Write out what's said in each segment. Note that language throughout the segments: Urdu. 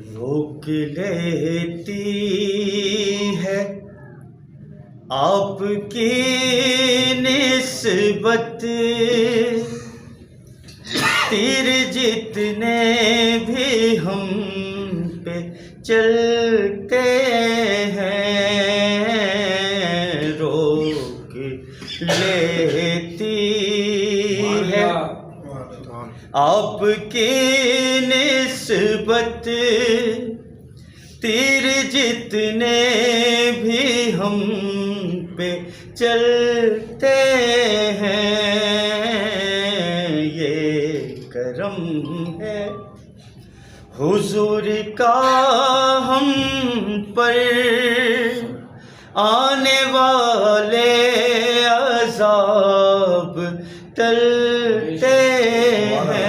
روک لیتی ہے آپ کی نسبت، تیر جتنے بھی ہم پہ چلتے ہیں، روک لیتی ہے آپ کی نسبت، تیر جتنے بھی ہم پہ چلتے ہیں، یہ کرم ہے حضور کا ہم پر، آنے والے عذاب ٹلتے ہیں،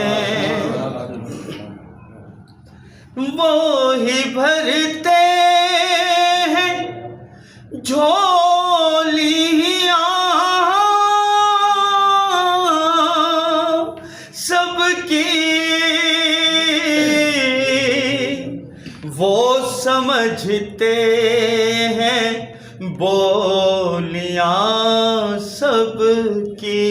وہی بھرتے ہیں جھولیاں سب کی، وہ سمجھتے ہیں بولیاں سب کی،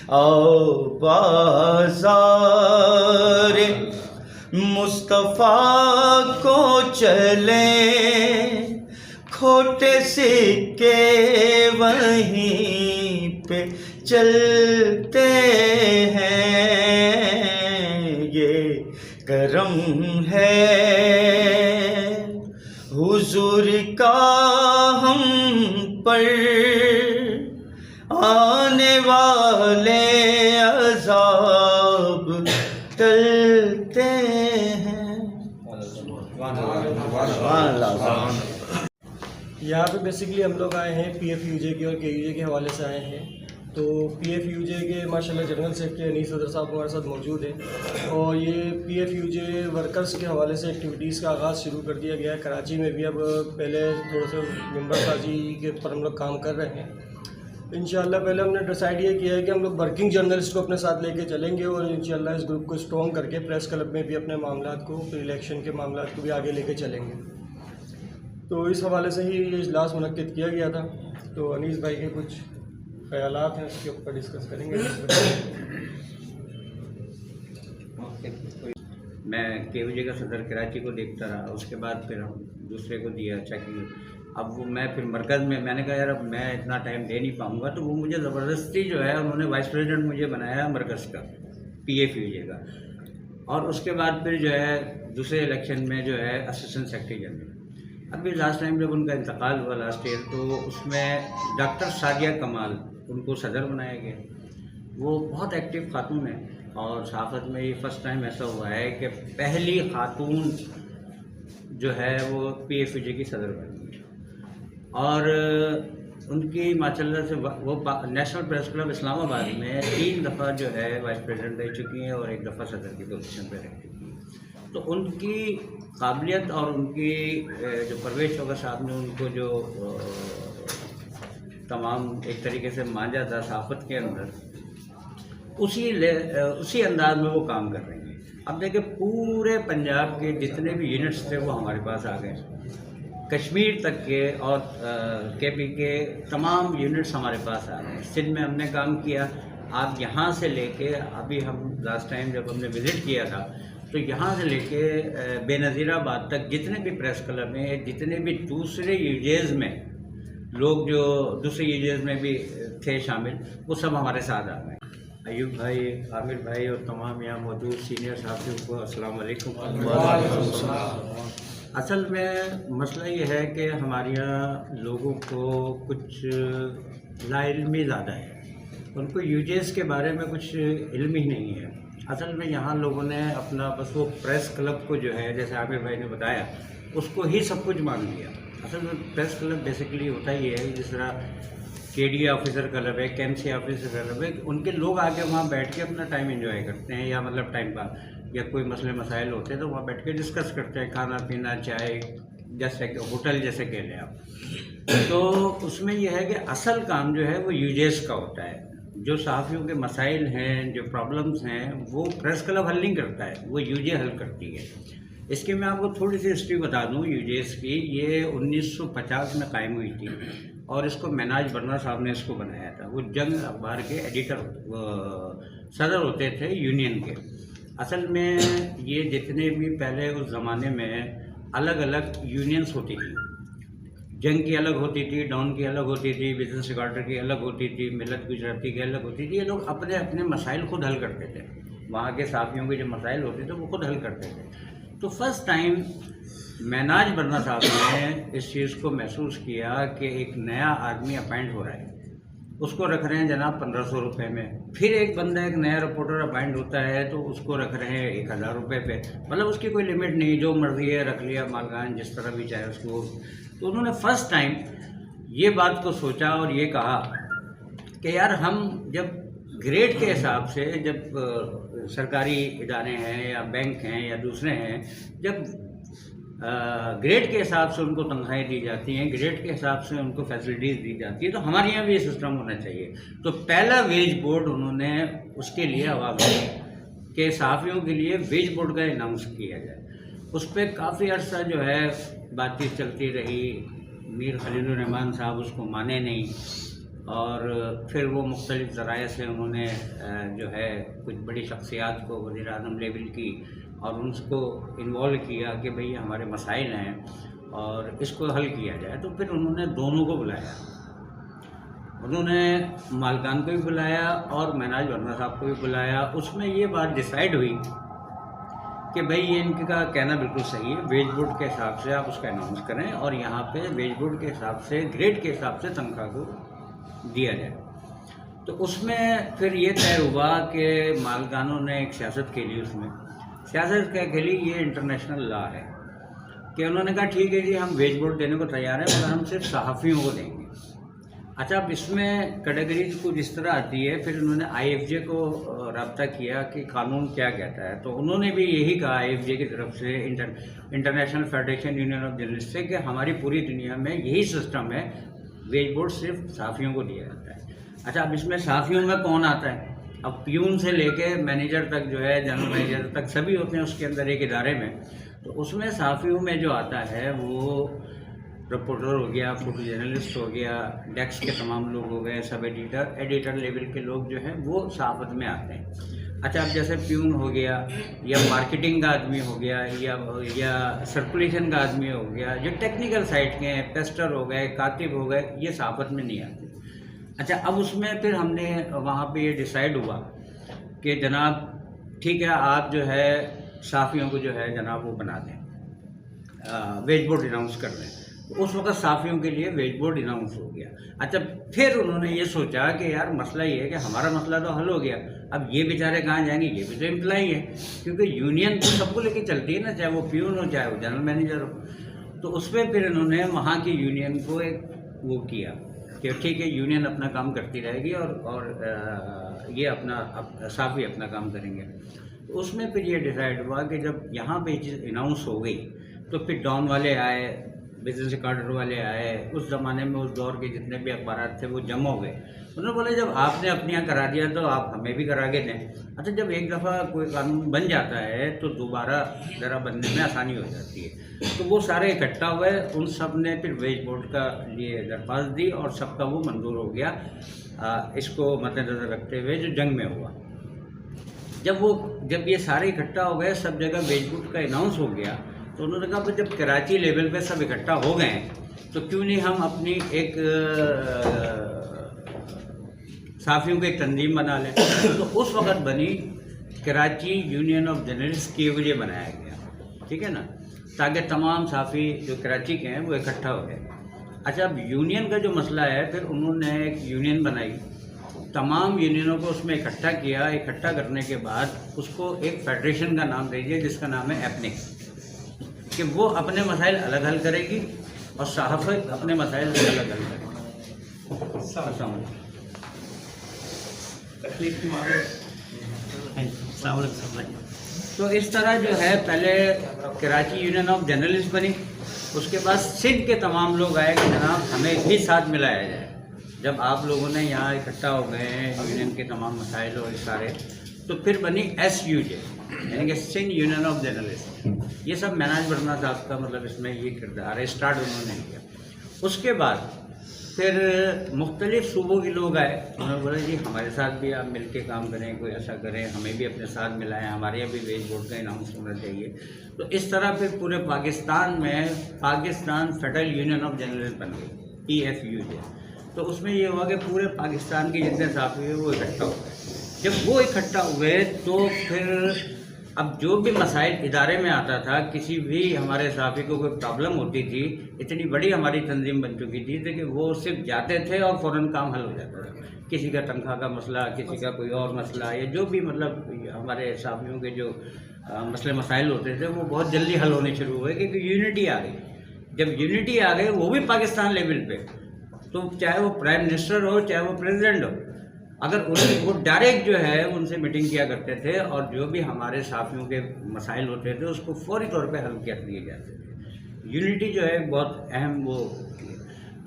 آؤ بازار مصطفیٰ کو چلیں، کھوٹے سکے وہیں پہ چلتے ہیں، یہ کرم ہے حضور کا ہم پر، آنے والے عذاب ٹلتے ہیں۔ یہاں پہ بیسکلی ہم لوگ آئے ہیں پی ایف یو جے کے اور کے یو جے کے حوالے سے آئے ہیں۔ تو پی ایف یو جے کے ماشاءاللہ جنرل سیکرٹری انیس صدر صاحب ہمارے ساتھ موجود ہیں، اور یہ P if you J workers کے حوالے سے ایکٹیویٹیز کا آغاز شروع کر دیا گیا ہے۔ کراچی میں بھی اب پہلے تھوڑے سے ممبر سازی کے پر ہم لوگ کام کر رہے ہیں۔ انشاءاللہ پہلے ہم نے ڈیسائیڈ یہ کیا ہے کہ ہم لوگ ورکنگ جرنلسٹ کو اپنے ساتھ لے کے چلیں گے، اور انشاءاللہ اس گروپ کو اسٹرانگ کر کے پریس کلب میں بھی اپنے معاملات کو، الیکشن کے معاملات کو بھی آگے لے کے چلیں گے۔ تو اس حوالے سے ہی یہ اجلاس منعقد کیا گیا تھا۔ تو انیس بھائی کے کچھ خیالات ہیں، اس کے اوپر ڈسکس کریں گے۔ میں کے یو جے کا صدر کراچی کو دیکھتا رہا، اس کے بعد پھر ہم دوسرے کو دیا چیکنگ۔ اب وہ میں پھر مرکز میں نے کہا یار اب میں اتنا ٹائم دے نہیں پاؤں گا، تو وہ مجھے زبردستی جو ہے انہوں نے وائس پریزیڈنٹ مجھے بنایا مرکز کا، پی ایف یو جے کا، اور اس کے بعد پھر جو ہے دوسرے الیکشن میں جو ہے اسسٹنٹ سیکرٹری جنرل۔ ابھی لاسٹ ٹائم جب ان کا انتقال ہوا لاسٹ ایئر، تو اس میں ڈاکٹر سعدیہ کمال ان کو صدر بنایا گیا۔ وہ بہت ایکٹیو خاتون ہیں، اور صحافت میں یہ فرسٹ ٹائم ایسا ہوا ہے کہ پہلی خاتون جو ہے وہ پی ایف یو جے کی صدر بنی، اور ان کی ماشاءاللہ سے وہ نیشنل پریس کلب اسلام آباد میں 3 دفعہ جو ہے وائس پریزیڈنٹ رہ چکی ہیں، اور 1 دفعہ صدر کی پوزیشن پہ رہ چکی ہیں۔ تو ان کی قابلیت اور ان کی جو پرویز چوکر صاحب نے ان کو جو تمام ایک طریقے سے مانجا تھا صحافت کے اندر، اسی انداز میں وہ کام کر رہی ہیں۔ اب دیکھیں پورے پنجاب کے جتنے بھی یونٹس تھے وہ ہمارے پاس آ گئے، کشمیر تک کے اور کے پی کے تمام یونٹس ہمارے پاس آ گئے۔ سندھ میں ہم نے کام کیا، آپ یہاں سے لے کے ابھی ہم لاسٹ ٹائم جب ہم نے وزٹ کیا تھا، تو یہاں سے لے کے بے نظیر آباد تک جتنے بھی پریس کلب ہیں، جتنے بھی دوسرے یوجیز میں لوگ جو دوسرے یوجیز میں بھی تھے شامل، وہ سب ہمارے ساتھ آ گئے۔ ایوب بھائی، عامر بھائی اور تمام یہاں موجود سینئر صحافیوں کو السلام علیکم۔ اصل میں مسئلہ یہ ہے کہ ہمارے یہاں لوگوں کو کچھ لا علمی زیادہ ہے، ان کو یوجیز کے بارے میں کچھ علم ہی نہیں ہے۔ اصل میں یہاں لوگوں نے اپنا بس وہ پریس کلب کو جو ہے، جیسے عامر بھائی نے بتایا، اس کو ہی سب کچھ مان لیا۔ اصل میں پریس کلب بیسیکلی ہوتا یہ ہے، جس طرح کے ڈی آفیسر کلب ہے، کے ایم سی آفیسر کلب ہے، ان کے لوگ آ کے وہاں بیٹھ کے اپنا ٹائم انجوائے کرتے ہیں، یا مطلب ٹائم پاس، یا کوئی مسئلے مسائل ہوتے ہیں تو وہاں بیٹھ کے ڈسکس کرتے ہیں، کھانا پینا، چائے، جیسے کہ ہوٹل جیسے کہہ لیں آپ۔ تو اس میں یہ ہے کہ اصل کام جو ہے وہ یوجیز کا ہوتا ہے، جو صحافیوں کے مسائل ہیں, جو پرابلمس ہیں, وہ پریس کلب حل نہیں کرتا ہے, وہ یو جے حل کرتی ہے. اس کی میں آپ کو تھوڑی سی ہسٹری بتا دوں یو جے ایس کی. یہ 1950 میں قائم ہوئی تھی اور اس کو مناج برنا صاحب نے اس کو بنایا تھا. وہ جنگ اخبار کے ایڈیٹر صدر ہوتے تھے یونین کے. اصل میں یہ جتنے بھی پہلے اس زمانے میں الگ الگ یونینس ہوتی تھیں, جنگ کی الگ ہوتی تھی, ڈاؤن کی الگ ہوتی تھی, بزنس سیکارٹر کی الگ ہوتی تھی, ملت گجراتی کی الگ ہوتی تھی. یہ لوگ اپنے اپنے مسائل خود حل کرتے تھے. وہاں کے صحافیوں کے جو مسائل ہوتے تھے وہ خود حل کرتے تھے. تو فرسٹ ٹائم مناج برنا صاحب نے اس چیز کو محسوس کیا کہ ایک نیا آدمی اپائنٹ ہو رہا ہے, اس کو رکھ رہے ہیں جناب 1500 روپے میں. پھر ایک بندہ, ایک نیا رپورٹر اپائنٹ ہوتا ہے تو اس کو رکھ رہے ہیں 1000 روپے پہ. مطلب اس کی کوئی لمٹ نہیں, جو مرضی ہے رکھ لیا مالکان جس طرح بھی چاہے اس کو. تو انہوں نے فرسٹ ٹائم یہ بات کو سوچا اور یہ کہا کہ یار ہم جب گریڈ کے حساب سے, جب سرکاری ادارے ہیں یا بینک ہیں یا دوسرے ہیں, جب گریڈ کے حساب سے ان کو تنخواہیں دی جاتی ہیں, گریڈ کے حساب سے ان کو فیسلٹیز دی جاتی ہے, تو ہمارے یہاں بھی یہ سسٹم ہونا چاہیے. تو پہلا ویج بورڈ انہوں نے اس کے لیے آواز دی کہ صحافیوں کے لیے ویج بورڈ کا اناؤنس کیا جائے. اس پہ کافی عرصہ جو ہے بات چیت چلتی رہی. میر خلیل الرحمان صاحب اس کو مانے نہیں, اور پھر وہ مختلف ذرائع سے انہوں نے جو ہے کچھ بڑی شخصیات کو وزیر اعظم لیول کی اور ان کو انوالو کیا کہ بھئی ہمارے مسائل ہیں اور اس کو حل کیا جائے. تو پھر انہوں نے دونوں کو بلایا, انہوں نے مالکان کو بھی بلایا اور مناج برنا صاحب کو بھی بلایا. اس میں یہ بات ڈیسائیڈ ہوئی کہ بھئی یہ ان کا کہنا بالکل صحیح ہے, ویج بورڈ کے حساب سے آپ اس کا اناؤنس کریں اور یہاں پہ ویج بورڈ کے حساب سے, گریڈ کے حساب سے تنخواہ کو دیا جائے. تو اس میں پھر یہ طے ہوا کہ مالکانوں نے ایک سیاست کھیلی. اس میں سیاست کیا کھیلی, یہ انٹرنیشنل لا ہے کہ انہوں نے کہا ٹھیک ہے جی ہم ویج بورڈ دینے کو تیار ہیں مگر ہم صرف صحافیوں کو دیں گے. اچھا, اب اس میں کیٹیگریز کو جس طرح آتی ہے, پھر انہوں نے آئی ایف جے کو رابطہ کیا کہ قانون کیا کہتا ہے. تو انہوں نے بھی یہی کہا آئی ایف جے کی طرف سے, international federation union of journalist سے, کہ ہماری پوری دنیا میں یہی سسٹم ہے, ویج بورڈ صرف صحافیوں کو دیا جاتا ہے. اچھا, اب اس میں صحافیوں میں کون آتا ہے؟ اب پیون سے لے کے مینیجر تک جو ہے, جنرل مینیجر تک سبھی ہوتے ہیں اس کے اندر ایک ادارے میں. تو اس میں صحافیوں میں جو آتا ہے وہ رپورٹر ہو گیا, فوٹو جرنلسٹ ہو گیا, ڈیسک کے تمام لوگ ہو گئے, سب ایڈیٹر لیول کے لوگ جو ہیں وہ صحافت میں آتے ہیں. اچھا, اب جیسے پیون ہو گیا یا مارکیٹنگ کا آدمی ہو گیا یا سرکولیشن کا آدمی ہو گیا, جو ٹیکنیکل سائٹ کے ہیں, پیسٹر ہو گئے, کاتب ہو گئے, یہ صحافت میں نہیں آتے. اچھا, اب اس میں پھر ہم نے وہاں پہ یہ ڈیسائیڈ ہوا کہ جناب ٹھیک ہے, آپ جو ہے صحافیوں کو جو ہے جناب وہ بنا دیں, ویج بورڈ اناؤنس کر دیں. اس وقت صحافیوں کے لیے ویج بورڈ اناؤنس ہو گیا. اچھا, پھر انہوں نے یہ سوچا کہ یار مسئلہ یہ ہے کہ ہمارا مسئلہ تو حل ہو گیا, اب یہ بیچارے کہاں جائیں گے, یہ بھی تو امپلائی ہے, کیونکہ یونین تو سب کو لے کے چلتی ہے نا, چاہے وہ پیون ہو چاہے وہ جنرل مینیجر ہو. تو اس پہ پھر انہوں نے وہاں کی یونین کو ایک وہ کیا کہ ٹھیک ہے یونین اپنا کام کرتی رہے گی اور یہ اپنا صحافی اپنا کام کریں گے. تو اس میں پھر یہ ڈیسائیڈ ہوا کہ جب یہاں پہ یہ چیز اناؤنس ہو گئی تو پھر ڈاؤن والے آئے, بزنس ریکارڈر والے آئے. اس زمانے میں اس دور کے جتنے بھی اخبارات تھے وہ جمع ہو گئے. انہوں نے بولا جب آپ نے اپنے یہاں کرا دیا تو آپ ہمیں بھی کرا کے دیں. اچھا, جب ایک دفعہ کوئی قانون بن جاتا ہے تو دوبارہ ذرا بننے میں آسانی ہو جاتی ہے. تو وہ سارے اکٹھا ہوئے, ان سب نے پھر ویج بورڈ کا لیے درخواست دی اور سب کا وہ منظور ہو گیا. اس کو مد نظر رکھتے ہوئے جو جنگ میں ہوا, جب یہ سارے اکٹھا ہو گئے, سب جگہ ویج بورڈ کا اناؤنس ہو گیا, تو انہوں نے کہا کہ جب کراچی لیول پہ سب اکٹھا ہو گئے ہیں تو کیوں نہیں ہم اپنی ایک صحافیوں کی ایک تنظیم بنا لیں. تو اس وقت بنی کراچی یونین آف جرنلسٹ کی وجہ بنایا گیا, ٹھیک ہے نا, تاکہ تمام صحافی جو کراچی کے ہیں وہ اکٹھا ہو گئے. اچھا, اب یونین کا جو مسئلہ ہے, پھر انہوں نے ایک یونین بنائی, تمام یونینوں کو اس میں اکٹھا کیا. اکٹھا کرنے کے بعد اس کو ایک فیڈریشن کا نام دے دیا جس کا نام ہے ایپنک, کہ وہ اپنے مسائل الگ حل کرے گی اور صحافت اپنے مسائل الگ حل کرے گی. السلام علیکم. تو اس طرح جو ہے پہلے کراچی یونین آف جرنلسٹ بنی, اس کے بعد سندھ کے تمام لوگ آئے کہ جناب ہمیں بھی ساتھ ملایا جائے. جب آپ لوگوں نے یہاں اکٹھا ہو گئے ہیں یونین کے تمام مسائل اور سارے، تو پھر بنی SUJ یعنی کہ سندھ یونین آف جرنلسٹ. یہ سب مناج ورما صاحب کا مطلب اس میں یہ کردار ہے، اسٹارٹ انہوں نے کیا. اس کے بعد پھر مختلف صوبوں کے لوگ آئے، انہوں نے بولا جی ہمارے ساتھ بھی آپ مل کے کام کریں، کوئی ایسا کریں، ہمیں بھی اپنے ساتھ ملائیں، ہمارے یہاں بھی ویج بورڈ کا اناؤنس ہونا چاہیے. تو اس طرح پھر پورے پاکستان میں Pakistan federal union of journalist بن گئی، PFUJ. تو اس میں یہ ہوا کہ پورے پاکستان کے جتنے صحافی ہوئے وہ اکٹھا ہو گئے. جب وہ اکٹھا ہوئے تو پھر اب جو بھی مسائل ادارے میں آتا تھا، کسی بھی ہمارے صحافی کو کوئی پرابلم ہوتی تھی، اتنی بڑی ہماری تنظیم بن چکی تھی کہ وہ صرف جاتے تھے اور فوراً کام حل ہو جاتا تھا. کسی کا تنخواہ کا مسئلہ، کسی کا کوئی اور مسئلہ، یا جو بھی مطلب ہمارے صحافیوں کے جو مسئلے مسائل ہوتے تھے وہ بہت جلدی حل ہونے شروع ہوئے کیونکہ یونٹی آ گئی. جب یونٹی آ گئی وہ بھی پاکستان لیول پہ، تو چاہے وہ پرائم منسٹر ہو چاہے وہ پریزیڈنٹ ہو، اگر وہ ڈائریکٹ جو ہے ان سے میٹنگ کیا کرتے تھے اور جو بھی ہمارے صحافیوں کے مسائل ہوتے تھے اس کو فوری طور پہ حل کر دیے جاتے تھے. یونٹی جو ہے بہت اہم وہ.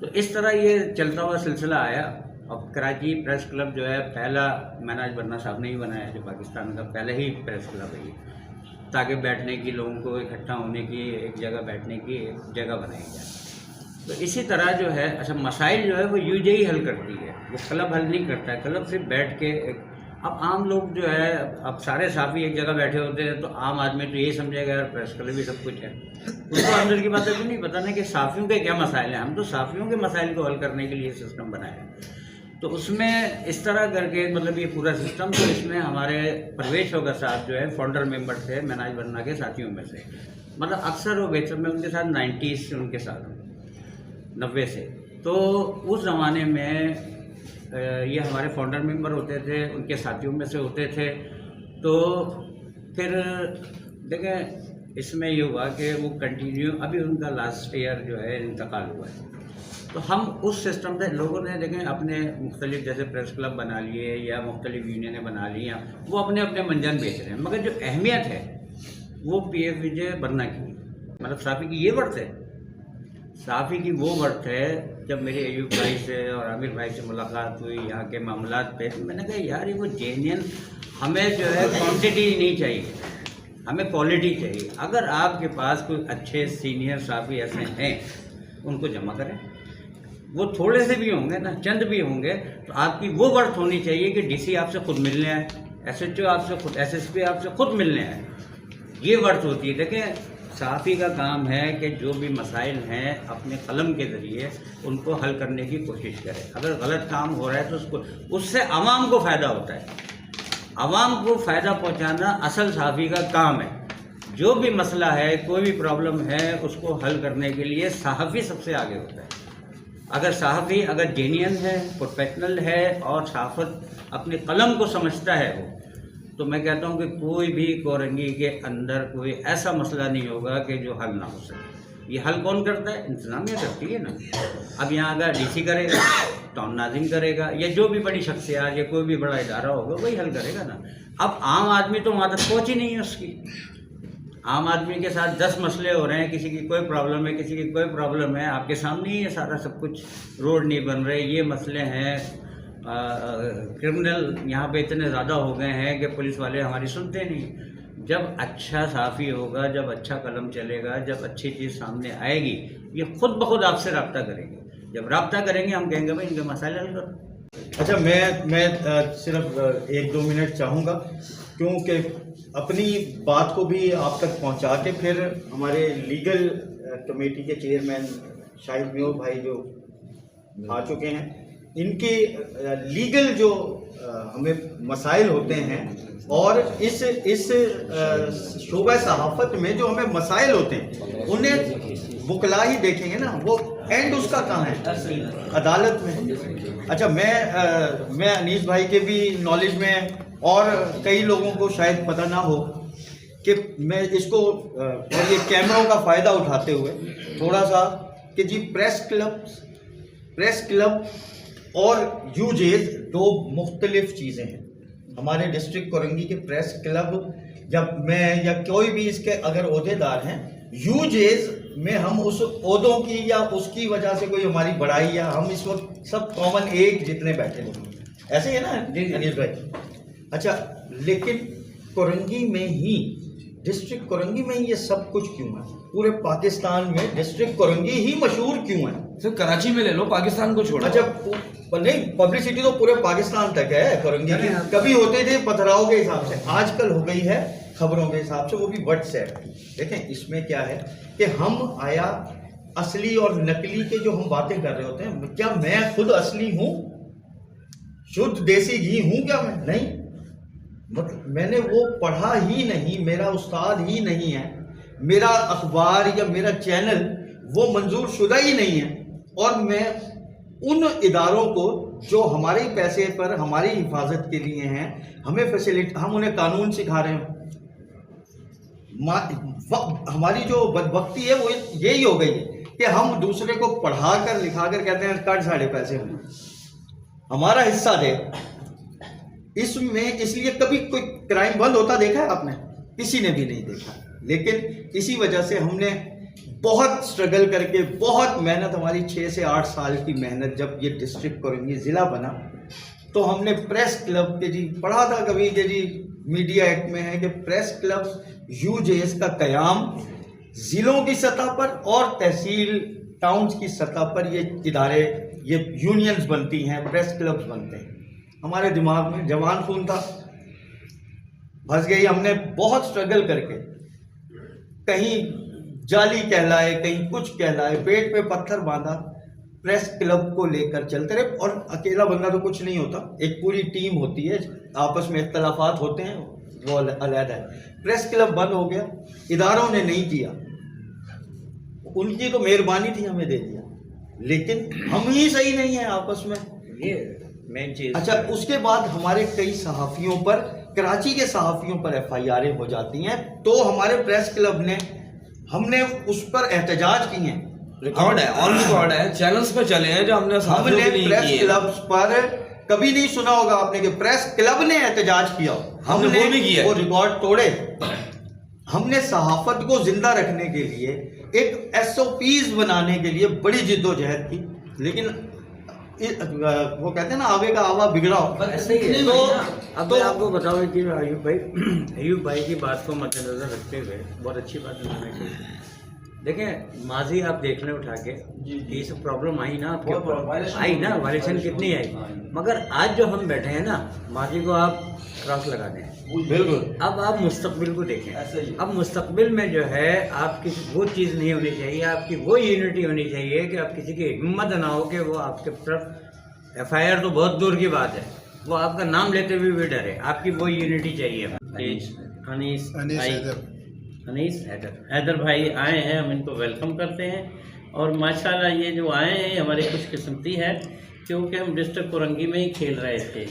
تو اس طرح یہ چلتا ہوا سلسلہ آیا. اب کراچی پریس کلب جو ہے پہلا مناج ورما صاحب نے ہی بنایا، جو پاکستان کا پہلے ہی پریس کلب ہے، تاکہ بیٹھنے کی، لوگوں کو اکٹھا ہونے کی، ایک جگہ بیٹھنے کی ایک جگہ بنائی جائے. تو اسی طرح جو ہے اچھا مسائل جو ہے وہ UJ ہی حل کرتی ہے، وہ کلب حل نہیں کرتا ہے. کلب صرف بیٹھ کے اب عام لوگ جو ہے، اب سارے صحافی ایک جگہ بیٹھے ہوتے ہیں تو عام آدمی تو یہی سمجھے گا یار پریس کلب ہی سب کچھ ہے. اس کو اندر کی باتیں تو نہیں پتہ نا کہ صحافیوں کے کیا مسائل ہیں. ہم تو صحافیوں کے مسائل کو حل کرنے کے لیے سسٹم بنایا ہے. تو اس میں اس طرح کر کے مطلب یہ پورا سسٹم، تو اس میں ہمارے پرویز شوکت صاحب جو ہے فاؤنڈر ممبر تھے مناج ورما کے ساتھیوں میں سے. مطلب اکثر و بیشتر میں ان کے ساتھ 90s سے ان کے ساتھ ہوں، 90 سے. تو اس زمانے میں یہ ہمارے فاؤنڈر ممبر ہوتے تھے، ان کے ساتھیوں میں سے ہوتے تھے. تو پھر دیکھیں اس میں یہ ہوا کہ وہ کنٹینیو، ابھی ان کا لاسٹ ایئر جو ہے انتقال ہوا ہے. تو ہم اس سسٹم سے لوگوں نے دیکھیں اپنے مختلف جیسے پریس کلب بنا لیے یا مختلف یونینیں بنا لی، وہ اپنے اپنے منجن بیچ رہے ہیں. مگر جو اہمیت ہے وہ PFUJ بننا کی، مطلب صحافی کی یہ ورث ہے. صحافی کی وہ ورث ہے. جب میری ایوب بھائی سے اور عامر بھائی سے ملاقات ہوئی یہاں کے معاملات پہ، تو میں نے کہا یار یہ وہ جینین، ہمیں جو ہے کوانٹٹی نہیں چاہیے، ہمیں کوالٹی چاہیے. اگر آپ کے پاس کوئی اچھے سینئر صحافی ایسے ہیں ان کو جمع کریں. وہ تھوڑے سے بھی ہوں گے نا، چند بھی ہوں گے، تو آپ کی وہ ورث ہونی چاہیے کہ DC آپ سے خود ملنے آئے، SHO آپ سے خود، SSP آپ سے خود ملنے آئے. یہ ورث ہوتی ہے. دیکھیں صحافی کا کام ہے کہ جو بھی مسائل ہیں اپنے قلم کے ذریعے ان کو حل کرنے کی کوشش کرے. اگر غلط کام ہو رہا ہے تو اس سے عوام کو فائدہ ہوتا ہے. عوام کو فائدہ پہنچانا اصل صحافی کا کام ہے. جو بھی مسئلہ ہے، کوئی بھی پرابلم ہے، اس کو حل کرنے کے لیے صحافی سب سے آگے ہوتا ہے. اگر صحافی اگر جینین ہے، پروفیشنل ہے اور صحافت اپنے قلم کو سمجھتا ہے وہ، تو میں کہتا ہوں کہ کوئی بھی کورنگی کے اندر کوئی ایسا مسئلہ نہیں ہوگا کہ جو حل نہ ہو سکے. یہ حل کون کرتا ہے؟ انتظامیہ کرتی ہے نا. اب یہاں اگر DC کرے گا، ٹاؤن ناظم کرے گا، یا جو بھی بڑی شخصیات یا کوئی بھی بڑا ادارہ ہوگا وہی حل کرے گا نا. اب عام آدمی تو وہاں تک پہنچ ہی نہیں ہے اس کی. عام آدمی کے ساتھ 10 مسئلے ہو رہے ہیں، کسی کی کوئی پرابلم ہے، کسی کی کوئی پرابلم ہے، آپ کے سامنے ہی یہ سارا سب کچھ، روڈ نہیں بن رہے، یہ مسئلے ہیں، کرمنل یہاں پہ اتنے زیادہ ہو گئے ہیں کہ پولیس والے ہماری سنتے نہیں. جب اچھا صحافی ہوگا، جب اچھا قلم چلے گا، جب اچھی چیز سامنے آئے گی، یہ خود بخود آپ سے رابطہ کریں گے. جب رابطہ کریں گے ہم کہیں گے بھائی ان کے مسائل حل کرو. اچھا میں صرف 1-2 منٹ چاہوں گا، کیونکہ اپنی بات کو بھی آپ تک پہنچا کے پھر ہمارے لیگل کمیٹی کے چیئرمین شاہد میور بھائی جو آ چکے ہیں، ان کے لیگل جو ہمیں مسائل ہوتے ہیں اور اس شعبہ صحافت میں جو ہمیں مسائل ہوتے ہیں انہیں وکلا ہی دیکھیں گے نا. وہ اینڈ اس کا کہاں ہے؟ عدالت میں. اچھا میں انیس بھائی کے بھی نالج میں اور کئی لوگوں کو شاید پتہ نہ ہو کہ میں اس کو اور یہ کیمروں کا فائدہ اٹھاتے ہوئے تھوڑا سا کہ جی پریس کلب اور UJs 2 مختلف چیزیں ہیں. ہمارے ڈسٹرکٹ کورنگی کے پریس کلب، جب میں یا کوئی بھی اس کے اگر عہدے دار ہیں، UJs میں ہم اس عہدوں کی یا اس کی وجہ سے کوئی ہماری بڑائی یا ہم اس وقت سب کامن ایک جتنے بیٹھے ہوئے ہیں، ایسے ہی ہے نا انیس بھائی؟ اچھا، لیکن کورنگی میں ہی، ڈسٹرکٹ کورنگی میں ہی یہ سب کچھ کیوں ہے؟ پورے پاکستان میں ڈسٹرکٹ کورنگی ہی مشہور کیوں ہے؟ صرف کراچی میں لے لو، پاکستان کو چھوڑو. اچھا نہیں، پبلسٹی تو پورے پاکستان تک ہے کورنگی کی. کبھی ہوتے تھے پتھراؤ کے حساب سے، آج کل ہو گئی ہے خبروں کے حساب سے، وہ بھی واٹس ایپ. دیکھیں اس میں کیا ہے کہ ہم آیا اصلی اور نقلی کے جو ہم باتیں کر رہے ہوتے ہیں، کیا میں خود اصلی ہوں؟ شدھ دیسی گھی ہوں کیا میں؟ نہیں، مطلب میں نے وہ پڑھا ہی نہیں، میرا استاد ہی نہیں ہے، میرا اخبار یا میرا چینل وہ منظور شدہ ہی نہیں ہے. اور میں ان اداروں کو جو ہمارے پیسے پر ہماری حفاظت کے لیے ہیں، ہمیں فیسلٹی، ہم انہیں قانون سکھا رہے ہیں. ہماری جو بدبختی ہے وہ یہی ہو گئی ہے کہ ہم دوسرے کو پڑھا کر لکھا کر کہتے ہیں کٹ ساڑھے پیسے ہوں، ہمارا حصہ دے. اس میں اس لیے کبھی کوئی کرائم بند ہوتا دیکھا ہے آپ نے؟ کسی نے بھی نہیں دیکھا. لیکن اسی وجہ سے ہم نے بہت سٹرگل کر کے، بہت محنت، ہماری 6 سے 8 سال کی محنت، جب یہ ڈسٹرکٹ کورنگی ضلع بنا تو ہم نے پریس کلب کے جی پڑھا تھا کبھی کہ جی میڈیا ایکٹ میں ہے کہ پریس کلب UJS کا قیام ضلعوں کی سطح پر اور تحصیل ٹاؤنز کی سطح پر یہ ادارے، یہ یونینز بنتی ہیں، پریس کلبز بنتے ہیں. ہمارے دماغ میں جوان خون تھا، پھنس گئی. ہم نے بہت سٹرگل کر کے، کہیں جالی کہلائے، کہیں کچھ کہلائے، پیٹ پہ پتھر باندھا، پریس کلب کو لے کر چلتے رہے. اور اکیلا بندہ تو کچھ نہیں ہوتا، ایک پوری ٹیم ہوتی ہے، آپس میں اختلافات ہوتے ہیں، وہ علیحدہ ہے. پریس کلب بند ہو گیا، اداروں نے نہیں کیا، ان کی تو مہربانی تھی ہمیں دے دیا، لیکن ہم ہی صحیح نہیں ہیں آپس میں. یہ مین چیز. اچھا، اس کے بعد ہمارے کئی صحافیوں پر، کراچی کے صحافیوں پر FIR ہو جاتی ہیں، تو ہمارے پریس کلب نے، ہم نے اس پر احتجاج کیے ہیں. ریکارڈ ہے، آن ریکارڈ ہے، چینلز پہ چلے ہیں جو ہم نے صحافیوں کے لیے پریس کیے. کلبز پر کبھی نہیں سنا ہوگا آپ نے کہ پریس کلب نے احتجاج کیا ہو. ہم نے وہ بھی کیا، وہ ریکارڈ توڑے. ہم نے صحافت کو زندہ رکھنے کے لیے، ایک SOPs بنانے کے لیے بڑی جد و جہد کی، لیکن وہ کہتے ہیں نا آوے کا آوا بگڑا ہو. ایسے ہی ہے. اب میں آپ کو بتاؤں کہ ایوب بھائی کی بات کو مد نظر رکھتے ہوئے بہت اچھی بات انہوں نے کہی. دیکھیں ماضی آپ دیکھ لیں اٹھا کے، یہ سب پرابلم آئی نا آپ کے، آئی نا، وائلیشن کتنی آئی. مگر آج جو ہم بیٹھے ہیں نا، ماضی کو آپ کراس لگا دیں. بالکل. اب آپ مستقبل کو دیکھیں. اب مستقبل میں جو ہے آپ کی وہ چیز نہیں ہونی چاہیے، آپ کی وہ یونٹی ہونی چاہیے کہ آپ کسی کی ہمت نہ ہو کہ وہ آپ کے طرف FIR تو بہت دور کی بات ہے، وہ آپ کا نام لیتے ہوئے بھی ڈرے. آپ کی وہ یونٹی چاہیے. انیس حیدر بھائی آئے ہیں، ہم ان کو ویلکم کرتے ہیں. اور ماشاءاللہ یہ جو آئے ہیں ہماری خوش قسمتی ہے، کیونکہ ہم ڈسٹرکٹ کورنگی میں ہی کھیل رہے تھے.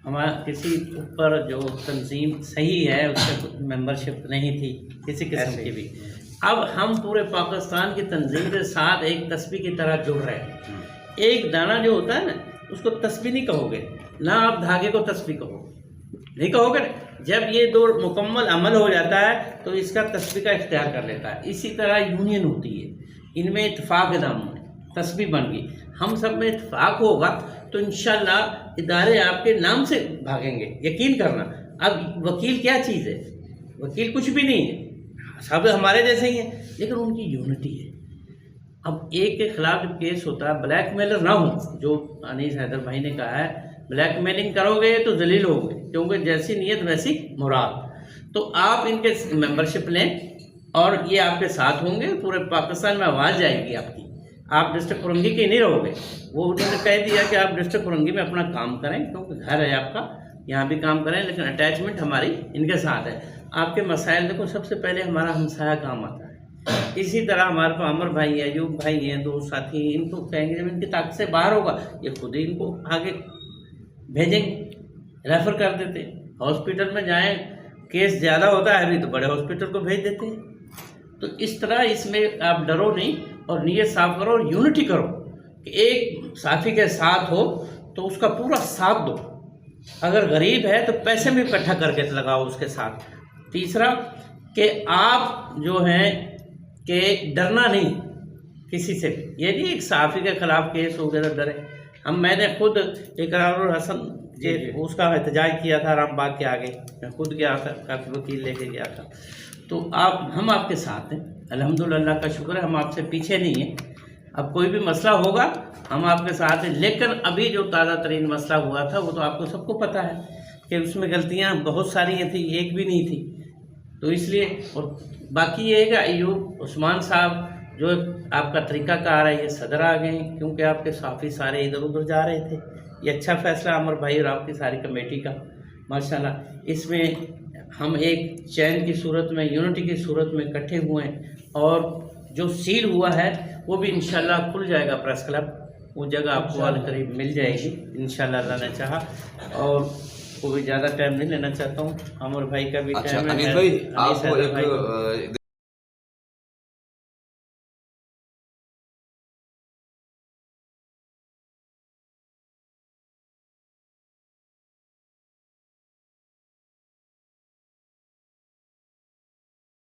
ہمارا کسی اوپر جو تنظیم صحیح ہے اس سے ممبرشپ نہیں تھی کسی قسم کی بھی. اب ہم پورے پاکستان کی تنظیم کے ساتھ ایک تسبیح کی طرح جڑ رہے ہیں. ایک دانہ جو ہوتا ہے نا، اس کو تسبیح نہیں کہو گے، نہ آپ دھاگے کو تسبیح کہو، نہیں کہو گے. جب یہ دو مکمل عمل ہو جاتا ہے تو اس کا تسبیح کا اختیار کر لیتا ہے. اسی طرح یونین ہوتی ہے، ان میں اتفاق نام ہے، تسبیح بن گئی. ہم سب میں اتفاق ہوگا تو انشاءاللہ ادارے آپ کے نام سے بھاگیں گے، یقین کرنا. اب وکیل کیا چیز ہے؟ وکیل کچھ بھی نہیں ہے، سب ہمارے جیسے ہی ہیں، لیکن ان کی یونٹی ہے. اب ایک کے خلاف جب کیس ہوتا ہے، بلیک میلر نہ ہو، جو انیس حیدر بھائی نے کہا ہے، بلیک میلنگ کرو گے تو ذلیل ہو گے، کیونکہ جیسی نیت ویسی مراد. تو آپ ان کے ممبرشپ لیں اور یہ آپ کے ساتھ ہوں گے. پورے پاکستان میں آواز جائے گی آپ کی. آپ ڈسٹرکٹ کورنگی کے نہیں رہو گے. وہ انہوں نے کہہ دیا کہ آپ ڈسٹرکٹ کورنگی میں اپنا کام کریں، کیونکہ گھر ہے آپ کا، یہاں بھی کام کریں، لیکن اٹیچمنٹ ہماری ان کے ساتھ ہے. آپ کے مسائل دیکھو، سب سے پہلے ہمارا ہمسایہ کام آتا ہے. اسی طرح ہمارے پاس عمر بھائی ہیں، ایوب بھائی ہیں، دو ساتھی، ان کو کہیں گے جب ان کی طاقت سے باہر ہوگا یہ خود ہی ان کو آگے بھیجیں گے، ریفر کر دیتے. ہاسپٹل میں جائیں، کیس زیادہ ہوتا ہے ابھی تو بڑے ہاسپٹل کو بھیج دیتے ہیں. تو اس طرح اس میں آپ ڈرو نہیں اور نیت صاف کرو اور یونٹی کرو کہ ایک ساتھی کے ساتھ ہو تو اس کا پورا ساتھ دو. اگر غریب ہے تو پیسے بھی اکٹھا کر کے لگاؤ اس کے ساتھ. تیسرا کہ آپ جو ہیں کہ ڈرنا نہیں کسی سے، یہ نہیں ایک صحافی کے خلاف کیس ہو گیا تو ڈرے. میں نے خود اقرار الحسن کے اس کا احتجاج کیا تھا رام باغ کے آگے، میں خود گیا تھا، کافی وکیل لے کے گیا تھا. تو ہم آپ کے ساتھ ہیں، الحمدللہ، اللہ کا شکر ہے، ہم آپ سے پیچھے نہیں ہیں. اب کوئی بھی مسئلہ ہوگا ہم آپ کے ساتھ ہیں. لیکن ابھی جو تازہ ترین مسئلہ ہوا تھا وہ تو آپ کو سب کو پتہ ہے کہ اس میں غلطیاں بہت ساری تھیں، ایک بھی نہیں تھی. تو اس لیے، اور باقی یہ ہے کہ ایوب عثمان صاحب جو آپ کا طریقہ کار ہے، یہ صدر آ گئے ہیں کیونکہ آپ کے صحافی سارے ادھر ادھر جا رہے تھے. یہ اچھا فیصلہ عمر بھائی اور آپ کی ساری کمیٹی کا ماشاءاللہ. اس میں ہم ایک چین کی صورت میں، یونٹی کی صورت میں اکٹھے ہوئے ہیں. اور جو سیل ہوا ہے وہ بھی انشاءاللہ کھل جائے گا پریس کلب، وہ جگہ آپ کو قریب مل جائے گی انشاءاللہ اللہ نے چاہا. اور کوئی زیادہ ٹائم نہیں لینا چاہتا ہوں، عمر بھائی کا بھی اچھا ٹائم ہے. انیس بھائی، انیس آپ کو حیدر بھائی کو- ایک